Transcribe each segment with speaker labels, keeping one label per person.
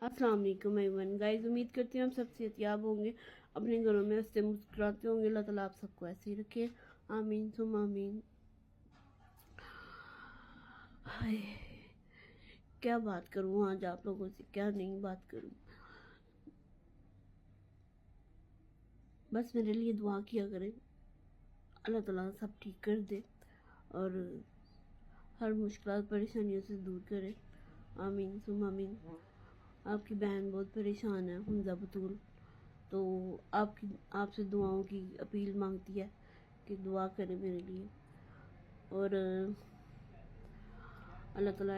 Speaker 1: अस्सलाम वालेकुम everyone guys, उम्मीद करती हूँ आप सब सेहतयाब होंगे, अपने घरों में हंसते मुस्कुराते होंगे। अल्लाह ताला आप सबको ऐसे ही रखे, आमीन सुम आमीन। हाय, क्या बात करूँ आज आप लोगों से, क्या नहीं बात करूँ। बस मेरे लिए दुआ किया करें, अल्लाह ताला सब ठीक कर दे और हर मुश्किल परेशानियों से दूर करे, आमीन सुम आमीन। आपकी बहन बहुत परेशान है, हमजा बतूल, तो आपसे दुआओं की अपील मांगती है कि दुआ करें मेरे लिए और अल्लाह ताला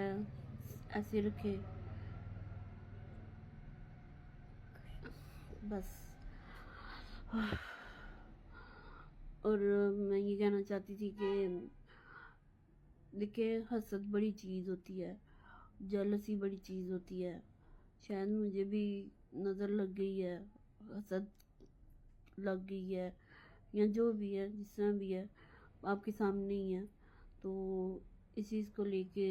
Speaker 1: ऐसे रखे। बस और मैं ये कहना चाहती थी कि देखिए, हसद बड़ी चीज़ होती है, जेलसी बड़ी चीज़ होती है। शायद मुझे भी नज़र लग गई है, हसद लग गई है, या जो भी है, जिस तरह भी है, आपके सामने ही है। तो इस चीज़ को लेके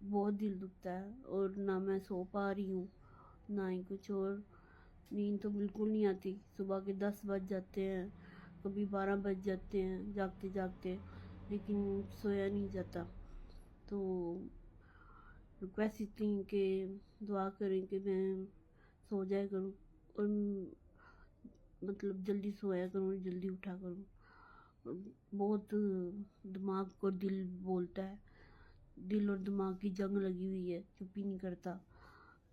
Speaker 1: बहुत दिल दुखता है और ना मैं सो पा रही हूँ, ना ही कुछ और। नींद तो बिल्कुल नहीं आती, सुबह के 10 बज जाते हैं, कभी 12 बज जाते हैं जागते जागते, लेकिन सोया नहीं जाता। तो रिक्वेस्ट इतनी कि दुआ करें कि मैं सो जाया करूं और मतलब जल्दी सोया करूं, जल्दी उठा करूं। बहुत दिमाग को दिल बोलता है, दिल और दिमाग की जंग लगी हुई है, चुप ही नहीं करता,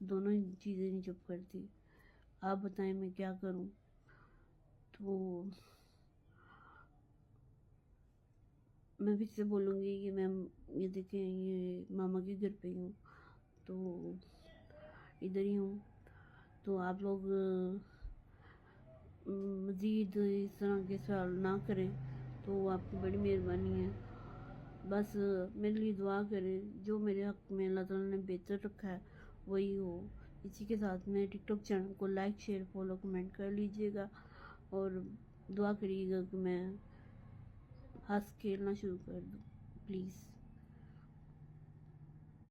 Speaker 1: दोनों ही चीज़ें नहीं चुप करती। आप बताएं मैं क्या करूं। तो मैं फिर से बोलूँगी कि मैं ये देखें, ये मामा के घर पे ही हूँ, तो इधर ही हूँ। तो आप लोग मज़ीद इस तरह के सवाल ना करें तो आपकी बड़ी मेहरबानी है। बस मेरे लिए दुआ करें, जो मेरे हक़ में अल्लाह ताला ने बेहतर रखा है वही हो। इसी के साथ मेरे टिकटॉक चैनल को लाइक शेयर फॉलो कमेंट कर लीजिएगा और दुआ करिएगा कि मैं हंस खेलना शुरू कर दूँ, प्लीज़।